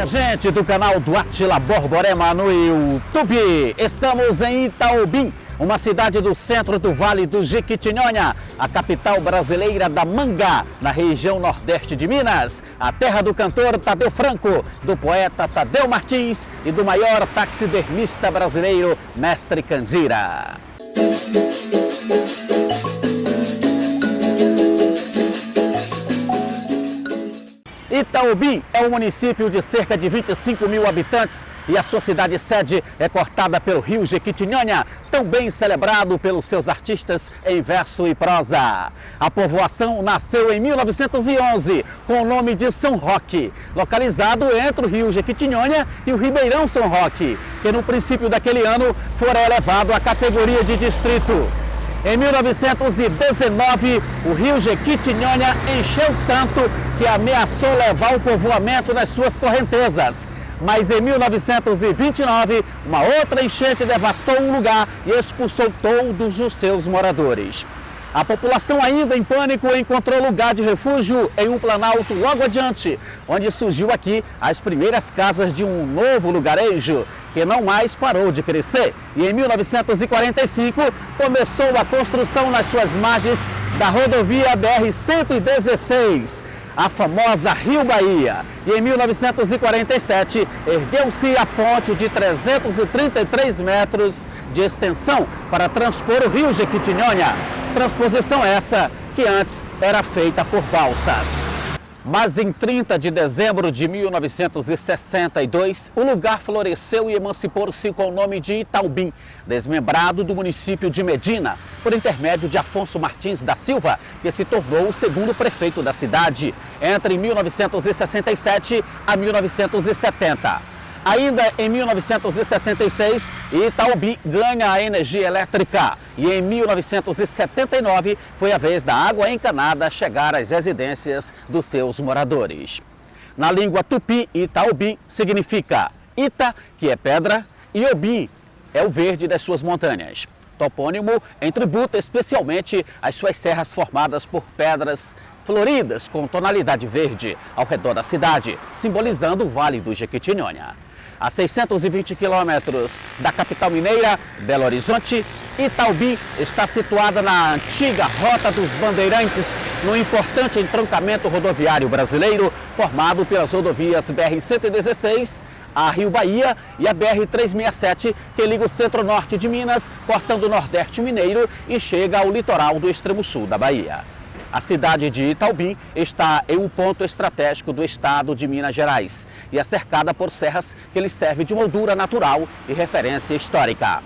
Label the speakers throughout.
Speaker 1: Gente do canal do Átila Borborema no YouTube. Estamos em Itaobim, uma cidade do centro do Vale do Jequitinhonha, a capital brasileira da manga, na região nordeste de Minas, a terra do cantor Tadeu Franco, do poeta Tadeu Martins e do maior taxidermista brasileiro, Mestre Canjira. Itaobim é um município de cerca de 25 mil habitantes e a sua cidade sede é cortada pelo rio Jequitinhonha, tão bem celebrado pelos seus artistas em verso e prosa. A povoação nasceu em 1911 com o nome de São Roque, localizado entre o rio Jequitinhonha e o Ribeirão São Roque, que no princípio daquele ano fora elevado à categoria de distrito. Em 1919, o rio Jequitinhonha encheu tanto que ameaçou levar o povoamento nas suas correntezas. Mas em 1929, uma outra enchente devastou o lugar e expulsou todos os seus moradores. A população, ainda em pânico, encontrou lugar de refúgio em um planalto logo adiante, onde surgiu aqui as primeiras casas de um novo lugarejo, que não mais parou de crescer. E em 1945 começou a construção nas suas margens da rodovia BR-116, a famosa Rio Bahia. E em 1947 ergueu-se a ponte de 333 metros de extensão para transpor o rio Jequitinhonha. Transposição essa que antes era feita por balsas. Mas em 30 de dezembro de 1962, o lugar floresceu e emancipou-se com o nome de Itaobim, desmembrado do município de Medina, por intermédio de Afonso Martins da Silva, que se tornou o segundo prefeito da cidade, entre 1967 a 1970. Ainda em 1966, Itaobim ganha a energia elétrica e em 1979 foi a vez da água encanada chegar às residências dos seus moradores. Na língua tupi, Itaobim significa Ita, que é pedra, e Obim é o verde das suas montanhas. Topônimo em tributo especialmente às suas serras formadas por pedras floridas com tonalidade verde ao redor da cidade, simbolizando o Vale do Jequitinhonha. A 620 quilômetros da capital mineira, Belo Horizonte, Itaobim está situada na antiga Rota dos Bandeirantes, no importante entroncamento rodoviário brasileiro, formado pelas rodovias BR-116, a Rio Bahia e a BR-367, que liga o centro-norte de Minas, cortando o nordeste mineiro e chega ao litoral do extremo sul da Bahia. A cidade de Itaobim está em um ponto estratégico do estado de Minas Gerais e é cercada por serras que lhe servem de moldura natural e referência histórica.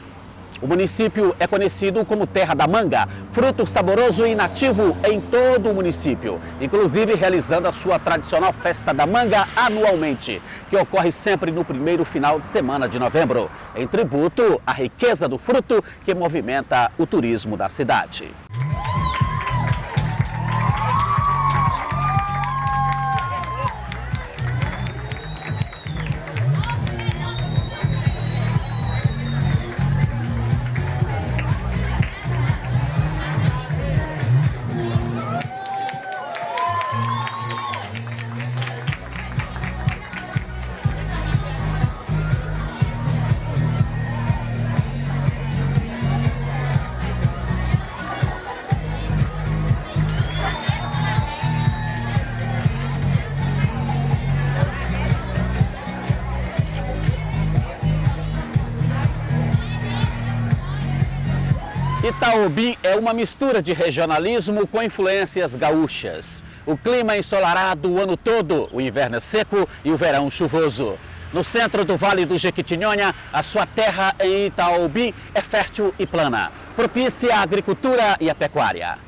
Speaker 1: O município é conhecido como Terra da Manga, fruto saboroso e nativo em todo o município, inclusive realizando a sua tradicional Festa da Manga anualmente, que ocorre sempre no primeiro final de semana de novembro, em tributo à riqueza do fruto que movimenta o turismo da cidade. Itaobim é uma mistura de regionalismo com influências gaúchas. O clima é ensolarado o ano todo, o inverno é seco e o verão chuvoso. No centro do Vale do Jequitinhonha, a sua terra em Itaobim é fértil e plana, propícia à agricultura e à pecuária.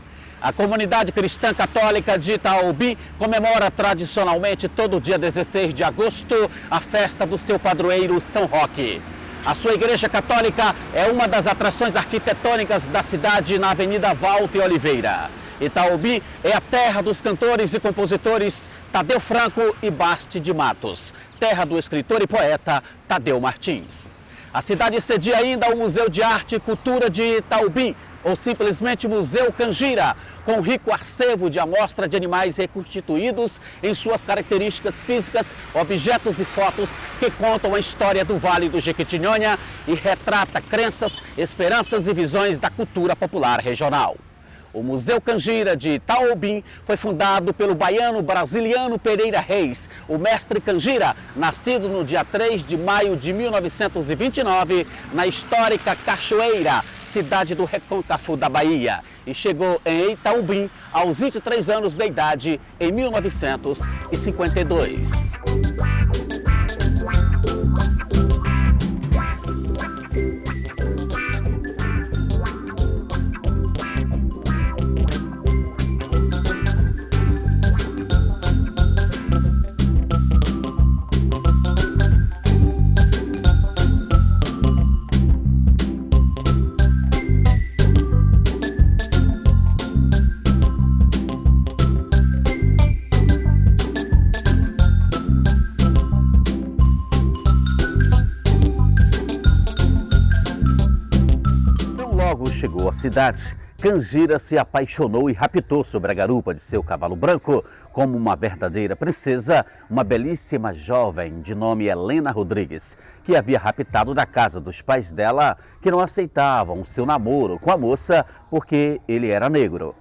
Speaker 1: A comunidade cristã católica de Itaobim comemora tradicionalmente todo dia 16 de agosto a festa do seu padroeiro São Roque. A sua igreja católica é uma das atrações arquitetônicas da cidade na Avenida Walter Oliveira. Itaobim é a terra dos cantores e compositores Tadeu Franco e Basti de Matos, terra do escritor e poeta Tadeu Martins. A cidade cedia ainda o Museu de Arte e Cultura de Itaobim, ou simplesmente Museu Canjira, com rico acervo de amostra de animais reconstituídos em suas características físicas, objetos e fotos que contam a história do Vale do Jequitinhonha e retrata crenças, esperanças e visões da cultura popular regional. O Museu Canjira de Itaobim foi fundado pelo baiano Brasiliano Pereira Reis, o mestre Canjira, nascido no dia 3 de maio de 1929, na histórica Cachoeira, cidade do Recôncavo da Bahia, e chegou em Itaobim aos 23 anos de idade em 1952. Logo chegou à cidade, Canjira se apaixonou e raptou sobre a garupa de seu cavalo branco, como uma verdadeira princesa, uma belíssima jovem de nome Helena Rodrigues, que havia raptado da casa dos pais dela, que não aceitavam o seu namoro com a moça porque ele era negro.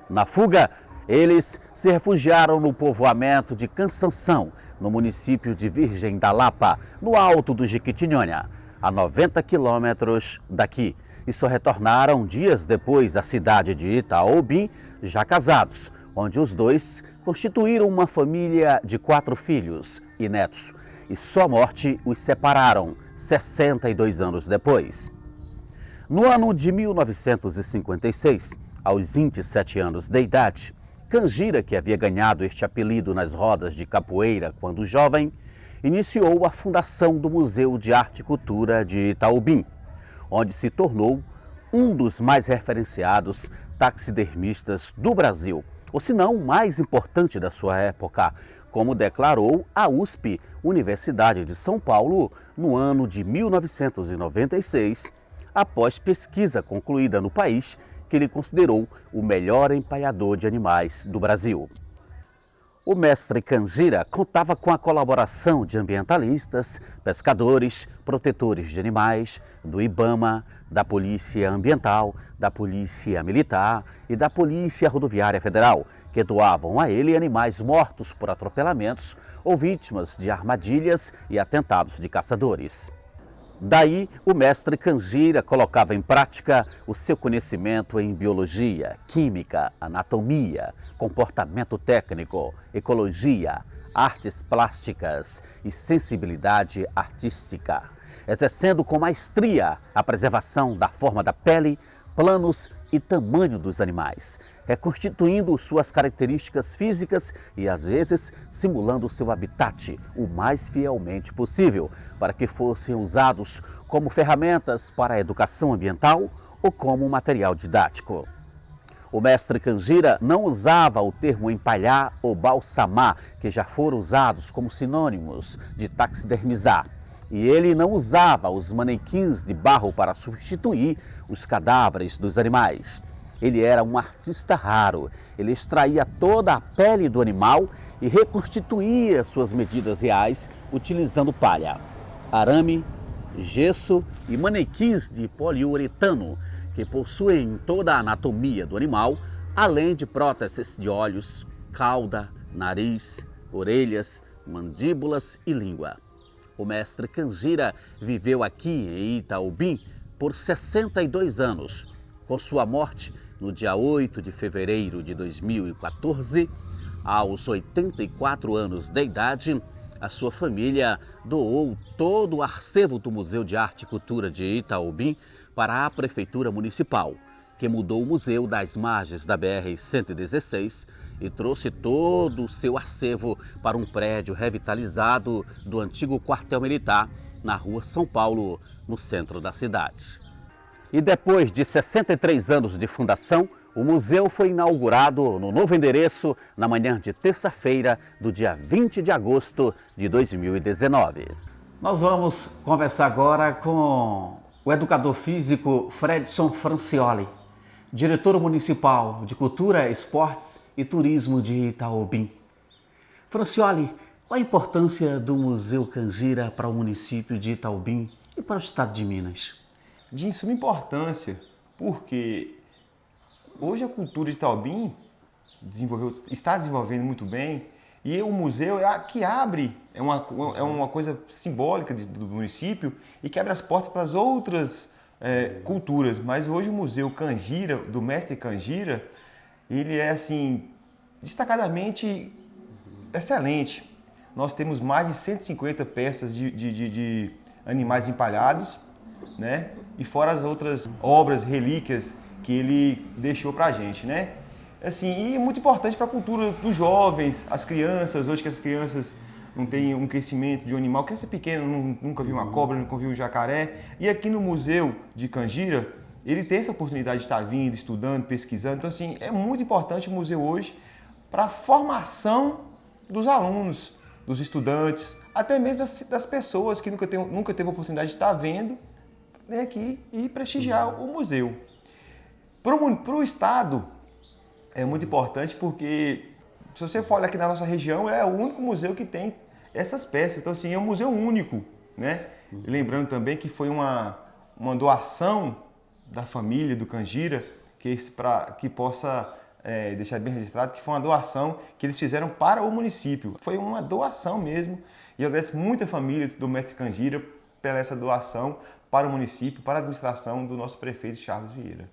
Speaker 1: Na fuga, eles se refugiaram no povoamento de Cansanção, no município de Virgem da Lapa, no alto do Jequitinhonha, a 90 quilômetros daqui. E só retornaram dias depois da cidade de Itaobim, já casados, onde os dois constituíram uma família de 4 filhos e netos. E só a morte os separaram, 62 anos depois. No ano de 1956, aos 27 anos de idade, Canjira, que havia ganhado este apelido nas rodas de capoeira quando jovem, iniciou a fundação do Museu de Arte e Cultura de Itaobim, onde se tornou um dos mais referenciados taxidermistas do Brasil, ou se não o mais importante da sua época, como declarou a USP, Universidade de São Paulo, no ano de 1996, após pesquisa concluída no país, que ele considerou o melhor empalhador de animais do Brasil. O mestre Canjira contava com a colaboração de ambientalistas, pescadores, protetores de animais, do IBAMA, da Polícia Ambiental, da Polícia Militar e da Polícia Rodoviária Federal, que doavam a ele animais mortos por atropelamentos ou vítimas de armadilhas e atentados de caçadores. Daí, o mestre Canjira colocava em prática o seu conhecimento em biologia, química, anatomia, comportamento técnico, ecologia, artes plásticas e sensibilidade artística, exercendo com maestria a preservação da forma da pele, planos e tamanho dos animais, reconstituindo suas características físicas e, às vezes, simulando seu habitat o mais fielmente possível, para que fossem usados como ferramentas para a educação ambiental ou como material didático. O mestre Canjira não usava o termo empalhar ou balsamar, que já foram usados como sinônimos de taxidermizar. E ele não usava os manequins de barro para substituir os cadáveres dos animais. Ele era um artista raro. Ele extraía toda a pele do animal e reconstituía suas medidas reais utilizando palha, arame, gesso e manequins de poliuretano, que possuem toda a anatomia do animal, além de próteses de olhos, cauda, nariz, orelhas, mandíbulas e língua. O mestre Canjira viveu aqui em Itaobim por 62 anos, Com sua morte, no dia 8 de fevereiro de 2014, aos 84 anos de idade, a sua família doou todo o acervo do Museu de Arte e Cultura de Itaobim para a Prefeitura Municipal, que mudou o museu das margens da BR-116 e trouxe todo o seu acervo para um prédio revitalizado do antigo quartel militar na Rua São Paulo, no centro da cidade. E depois de 63 anos de fundação, o museu foi inaugurado no novo endereço na manhã de terça-feira, do dia 20 de agosto de 2019. Nós vamos conversar agora com o educador físico Fredson Francioli, diretor municipal de Cultura, Esportes e Turismo de Itaobim. Francioli, qual a importância do Museu Canjira para o município de Itaobim e para o estado de Minas?
Speaker 2: De suma importância, porque hoje a cultura de Itaobim está desenvolvendo muito bem e o museu é a que abre, é uma coisa simbólica do município e que abre as portas para as outras culturas. Mas hoje o Museu Canjira, do mestre Canjira, ele é assim, destacadamente excelente. Nós temos mais de 150 peças de animais empalhados, né? E fora as outras obras, relíquias que ele deixou para a gente, né? Assim, e muito importante para a cultura dos jovens, as crianças, hoje que as crianças não têm um conhecimento de um animal, criança pequena, nunca viu uma cobra, nunca viu um jacaré, e aqui no Museu de Canjira, ele tem essa oportunidade de estar vindo, estudando, pesquisando, então assim, é muito importante o museu hoje para a formação dos alunos, dos estudantes, até mesmo das pessoas que nunca teve a oportunidade de estar vendo, né, aqui e prestigiar o museu. Para o Estado é muito importante porque, se você for olhar aqui na nossa região, é o único museu que tem essas peças. Então, assim, é um museu único, né? E lembrando também que foi uma doação da família do Canjira, que possa deixar bem registrado, que foi uma doação que eles fizeram para o município. Foi uma doação mesmo. E eu agradeço muito a família do mestre Canjira pela essa doação para o município, para a administração do nosso prefeito Charles Vieira.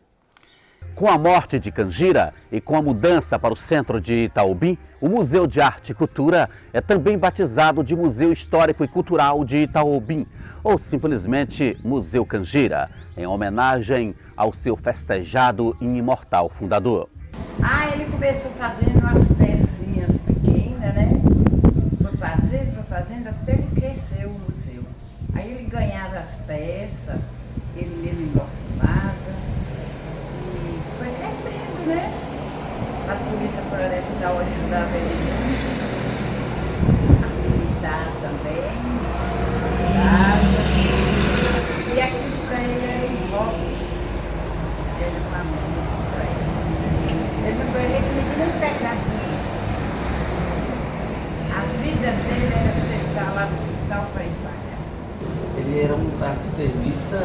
Speaker 1: Com a morte de Canjira e com a mudança para o centro de Itaobim, o Museu de Arte e Cultura é também batizado de Museu Histórico e Cultural de Itaobim, ou simplesmente Museu Canjira, em homenagem ao seu festejado e imortal fundador.
Speaker 3: Ele começou fazendo umas pecinhas pequenas, né? Foi fazendo até que cresceu o museu. Aí ele ganhava as peças, ele mesmo engrossava e foi crescendo, né? As polícias florestal ajudavam ele muito, a militar também, e aqui para ele era em volta, ele com a mão para ele. Ele não queria que ninguém pegasse isso. A vida dele era sentar lá no quintal para ir para.
Speaker 4: Ele era um artista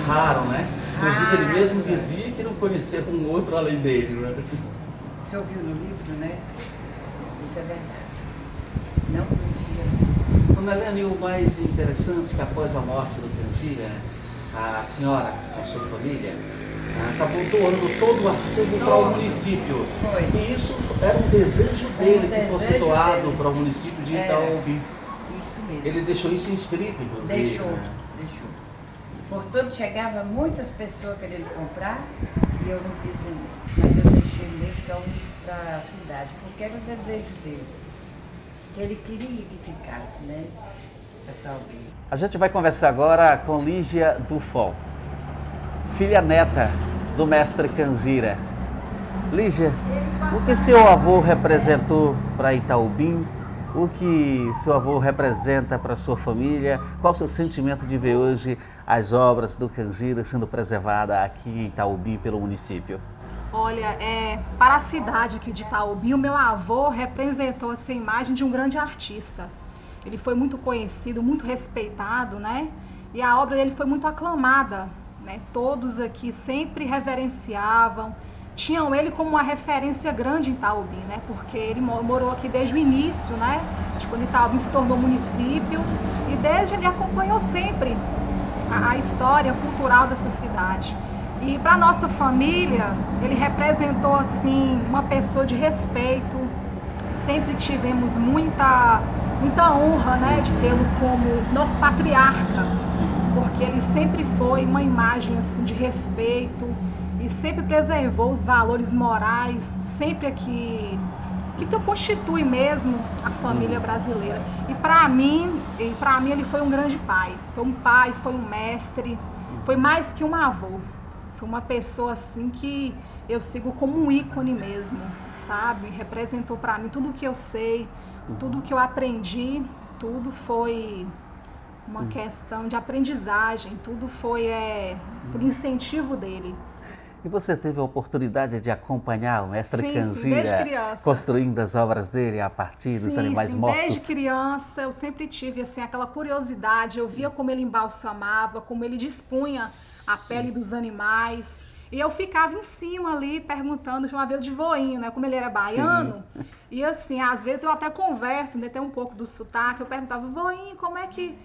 Speaker 4: raro, né? Inclusive ele mesmo dizia que não conhecia um outro além dele, né?
Speaker 3: Você ouviu no livro, né? Isso é verdade. Não conhecia.
Speaker 4: Dona Helena, e o mais interessante é que após a morte do Canjira, a senhora, a sua família, acabou doando todo o acervo para o município.
Speaker 3: Foi.
Speaker 4: E isso era um desejo dele que fosse doado para o município de Itaobim.
Speaker 3: Isso mesmo.
Speaker 4: Ele deixou isso inscrito, inclusive.
Speaker 3: Deixou. Portanto, chegava muitas pessoas querendo comprar e eu não quis vender. Mas eu deixei mesmo para a cidade, porque era o desejo dele. Que ele queria que ficasse, né?
Speaker 1: A gente vai conversar agora com Lígia Dufol, filha neta do mestre Canjira. Lígia, o que seu avô representou para Itaobim? O que seu avô representa para sua família? Qual o seu sentimento de ver hoje as obras do Canjira sendo preservadas aqui em Itaobim pelo município?
Speaker 5: Olha, para a cidade aqui de Itaobim, o meu avô representou essa imagem de um grande artista. Ele foi muito conhecido, muito respeitado, né? E a obra dele foi muito aclamada, né? Todos aqui sempre reverenciavam, tinham ele como uma referência grande em Itaobim, né? Porque ele morou aqui desde o início, né? De quando Itaobim se tornou município, e desde ele acompanhou sempre a história cultural dessa cidade. E para nossa família, ele representou assim uma pessoa de respeito. Sempre tivemos muita honra, né, de tê-lo como nosso patriarca, porque ele sempre foi uma imagem assim de respeito e sempre preservou os valores morais, sempre aqui que constitui mesmo a família brasileira. E para mim ele foi um grande pai. Foi um mestre, foi mais que um avô. Foi uma pessoa assim que eu sigo como um ícone mesmo, sabe? Representou para mim tudo o que eu sei, tudo o que eu aprendi, tudo foi uma questão de aprendizagem, tudo foi por incentivo dele.
Speaker 1: E você teve a oportunidade de acompanhar o mestre Canjira
Speaker 5: desde criança,
Speaker 1: construindo as obras dele a partir dos animais mortos?
Speaker 5: Desde criança eu sempre tive assim, aquela curiosidade, eu via como ele embalsamava, como ele dispunha a pele dos animais. E eu ficava em cima ali perguntando, chamava ele de voinho, né? Como ele era baiano. Sim. E assim, às vezes eu até converso, né? Tem um pouco do sotaque, eu perguntava, voinho, como é que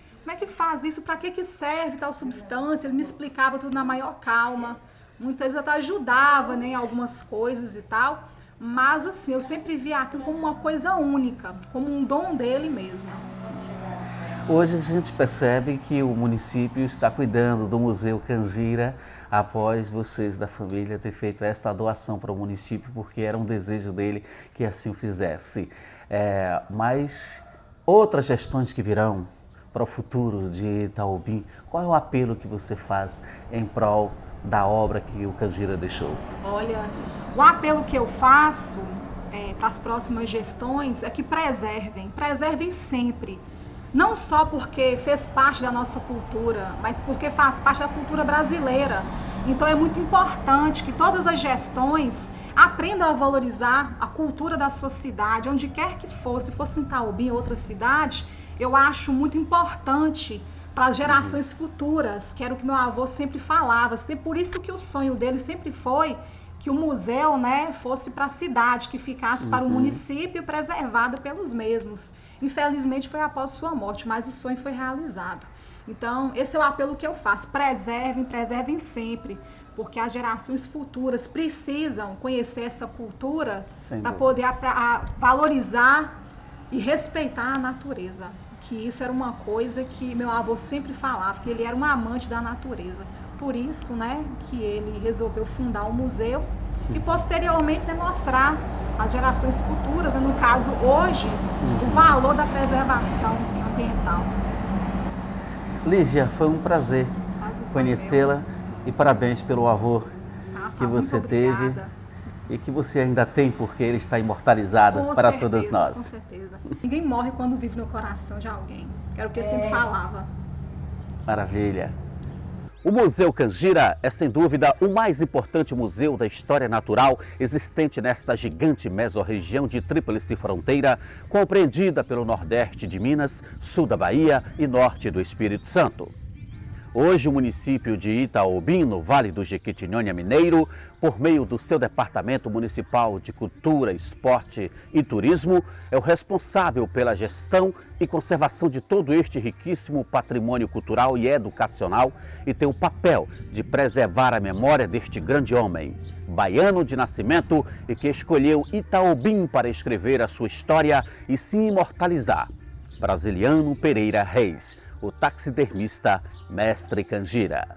Speaker 5: faz isso? Para que serve tal substância? Ele me explicava tudo na maior calma. Muitas vezes eu até ajudava, né, em algumas coisas e tal, mas assim, eu sempre via aquilo como uma coisa única, como um dom dele mesmo.
Speaker 1: Hoje a gente percebe que o município está cuidando do Museu Canjira após vocês da família ter feito esta doação para o município, porque era um desejo dele que assim o fizesse. Mas outras gestões que virão para o futuro de Itaobim, qual é o apelo que você faz em prol da obra que o Canjira deixou?
Speaker 5: Olha, o apelo que eu faço para as próximas gestões é que preservem sempre. Não só porque fez parte da nossa cultura, mas porque faz parte da cultura brasileira. Então é muito importante que todas as gestões aprendam a valorizar a cultura da sua cidade, onde quer que fosse, se fosse em Itaobim ou outra cidade, eu acho muito importante para as gerações futuras, que era o que meu avô sempre falava. Por isso que o sonho dele sempre foi que o museu, né, fosse para a cidade, que ficasse para o município preservado pelos mesmos. Infelizmente foi após sua morte, mas o sonho foi realizado. Então, esse é o apelo que eu faço. Preservem sempre, porque as gerações futuras precisam conhecer essa cultura para poder valorizar e respeitar a natureza. Que isso era uma coisa que meu avô sempre falava, que ele era um amante da natureza. Por isso, né, que ele resolveu fundar um museu e posteriormente demonstrar às gerações futuras, no caso hoje, o valor da preservação ambiental.
Speaker 1: Lígia, foi um prazer conhecê-la e parabéns pelo avô que você teve e que você ainda tem, porque ele está imortalizado para todos nós.
Speaker 5: Com certeza. Ninguém morre quando vive no coração de alguém. Era o que eu sempre falava.
Speaker 1: Maravilha. O Museu Canjira é, sem dúvida, o mais importante museu da história natural existente nesta gigante mesorregião de tríplice fronteira, compreendida pelo Nordeste de Minas, Sul da Bahia e Norte do Espírito Santo. Hoje, o município de Itaobim, no Vale do Jequitinhonha Mineiro, por meio do seu Departamento Municipal de Cultura, Esporte e Turismo, é o responsável pela gestão e conservação de todo este riquíssimo patrimônio cultural e educacional e tem o papel de preservar a memória deste grande homem, baiano de nascimento e que escolheu Itaobim para escrever a sua história e se imortalizar. Brasiliano Pereira Reis, o taxidermista Mestre Canjira.